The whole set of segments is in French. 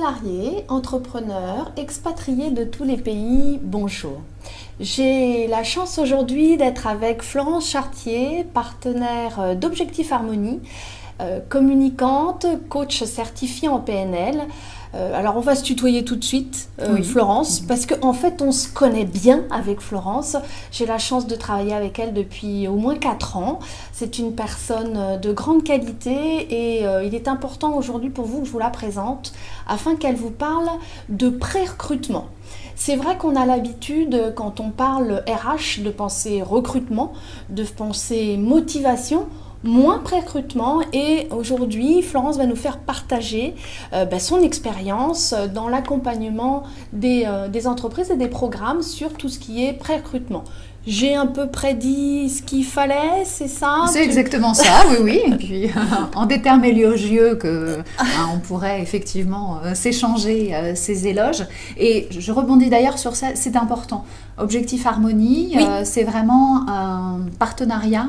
salariés, entrepreneurs, expatriés de tous les pays, bonjour. J'ai la chance aujourd'hui d'être avec Florence Chartier, partenaire d'Objectif Harmonie, communicante, coach certifié en PNL. Alors on va se tutoyer tout de suite, oui. Florence, parce qu'en fait on se connaît bien avec Florence. J'ai la chance de travailler avec elle depuis au moins 4 ans. C'est une personne de grande qualité et il est important aujourd'hui pour vous que je vous la présente afin qu'elle vous parle de pré-recrutement. C'est vrai qu'on a l'habitude, quand on parle RH, de penser recrutement, de penser motivation, moins pré-recrutement, et aujourd'hui Florence va nous faire partager son expérience dans l'accompagnement des entreprises et des programmes sur tout ce qui est pré-recrutement. J'ai un peu prédit ce qu'il fallait, c'est ça? C'est exactement ça, oui. Et puis, en des termes élogieux, on pourrait effectivement s'échanger ces éloges. Et je rebondis d'ailleurs sur ça, c'est important. Objectif Harmonie, oui. C'est vraiment un partenariat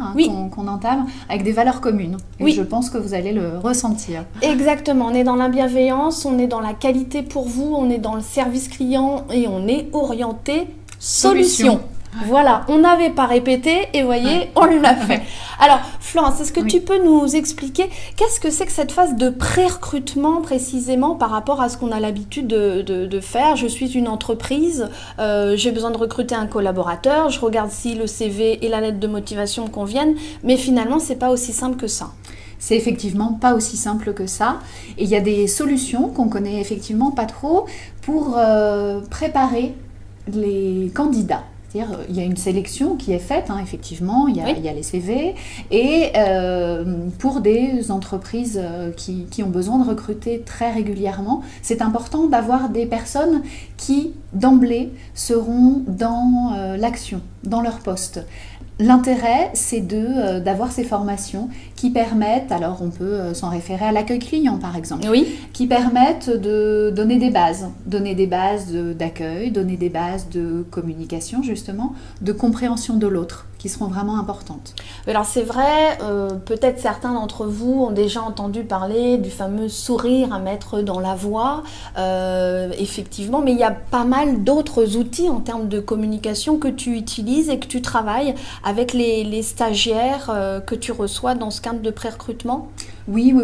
qu'on entame avec des valeurs communes. Et je pense que vous allez le ressentir. Exactement, on est dans la bienveillance, on est dans la qualité pour vous, on est dans le service client et on est orienté solution. Voilà, on n'avait pas répété et voyez, on l'a fait. Alors Florence, est-ce que tu peux nous expliquer qu'est-ce que c'est que cette phase de pré-recrutement précisément par rapport à ce qu'on a l'habitude de faire? Je suis une entreprise, j'ai besoin de recruter un collaborateur, je regarde si le CV et la lettre de motivation me conviennent, mais finalement c'est pas aussi simple que ça. C'est effectivement pas aussi simple que ça. Et il y a des solutions qu'on connaît effectivement pas trop pour préparer les candidats. C'est-à-dire, il y a une sélection qui est faite, effectivement, il y a les CV, et pour des entreprises qui ont besoin de recruter très régulièrement, c'est important d'avoir des personnes qui, d'emblée, seront dans l'action, dans leur poste. L'intérêt, c'est d'avoir ces formations qui permettent, alors on peut s'en référer à l'accueil client par exemple, qui permettent de donner des bases d'accueil, donner des bases de communication justement, de compréhension de l'autre, qui seront vraiment importantes. Alors c'est vrai, peut-être certains d'entre vous ont déjà entendu parler du fameux sourire à mettre dans la voix, effectivement, mais il y a pas mal d'autres outils en termes de communication que tu utilises et que tu travailles avec les stagiaires que tu reçois dans ce cadre de pré-recrutement? Oui,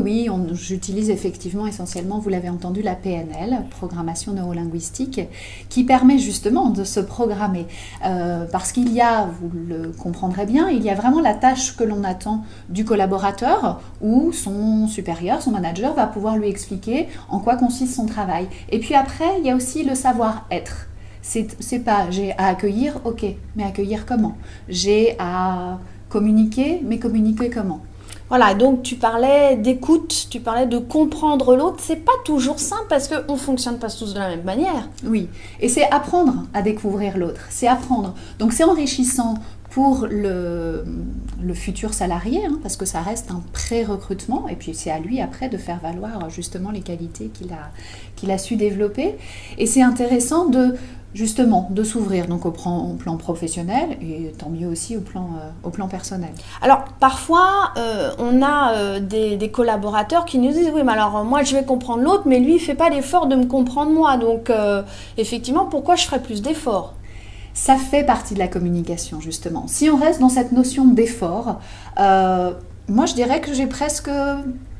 j'utilise effectivement essentiellement, vous l'avez entendu, la PNL, programmation neurolinguistique, qui permet justement de se programmer. Parce qu'il y a, vous le comprendrez bien, il y a vraiment la tâche que l'on attend du collaborateur, où son supérieur, son manager va pouvoir lui expliquer en quoi consiste son travail. Et puis après, il y a aussi le savoir-être. C'est pas j'ai à accueillir, ok, mais accueillir comment? J'ai à communiquer, mais communiquer comment? Voilà, donc tu parlais d'écoute, tu parlais de comprendre l'autre. C'est pas toujours simple parce qu'on ne fonctionne pas tous de la même manière. Oui, et c'est apprendre à découvrir l'autre, c'est apprendre. Donc c'est enrichissant pour le futur salarié, parce que ça reste un pré-recrutement, et puis c'est à lui après de faire valoir justement les qualités qu'il a su développer. Et c'est intéressant de s'ouvrir donc au plan professionnel et tant mieux aussi au plan personnel. Alors parfois on a des collaborateurs qui nous disent oui mais alors moi je vais comprendre l'autre mais lui il fait pas l'effort de me comprendre moi, donc effectivement pourquoi je ferais plus d'efforts? Ça fait partie de la communication justement. Si on reste dans cette notion d'effort, moi je dirais que j'ai presque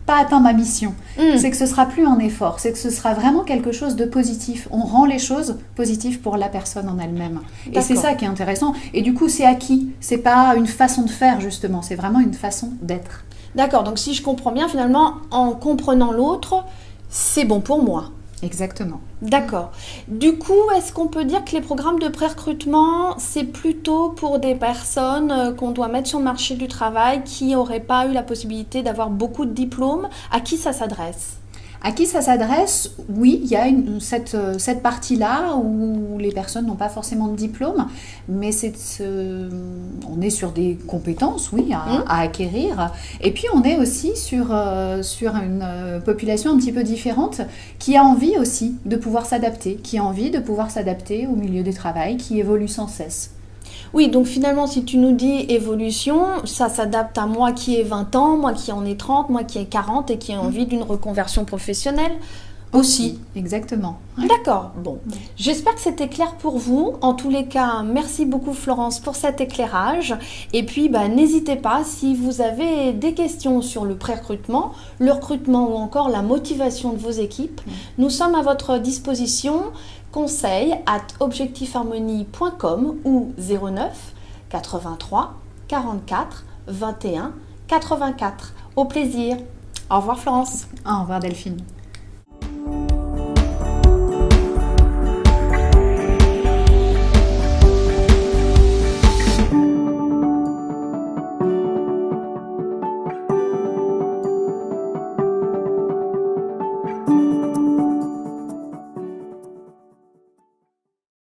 pas atteint ma mission. C'est que ce sera plus un effort, c'est que ce sera vraiment quelque chose de positif. On rend les choses positives pour la personne en elle-même. Et c'est ça qui est intéressant. Et du coup, c'est acquis. C'est pas une façon de faire justement, c'est vraiment une façon d'être. D'accord, donc si je comprends bien, finalement, en comprenant l'autre, c'est bon pour moi. Exactement. D'accord. Du coup, est-ce qu'on peut dire que les programmes de pré-recrutement, c'est plutôt pour des personnes qu'on doit mettre sur le marché du travail qui n'auraient pas eu la possibilité d'avoir beaucoup de diplômes? À qui ça s'adresse? À qui ça s'adresse? Oui, il y a cette partie-là où les personnes n'ont pas forcément de diplôme, mais on est sur des compétences, oui, à acquérir. Et puis on est aussi sur une population un petit peu différente qui a envie aussi de pouvoir s'adapter, au milieu du travail, qui évolue sans cesse. Oui, donc finalement, si tu nous dis évolution, ça s'adapte à moi qui ai 20 ans, moi qui en ai 30, moi qui ai 40 et qui ai envie d'une reconversion professionnelle. Aussi. Exactement. D'accord, bon. J'espère que c'était clair pour vous. En tous les cas, merci beaucoup Florence pour cet éclairage. Et puis, n'hésitez pas si vous avez des questions sur le pré-recrutement, le recrutement ou encore la motivation de vos équipes. Nous sommes à votre disposition. conseil@objectifharmonie.com ou 09 83 44 21 84. Au plaisir. Au revoir Florence. Au revoir Delphine.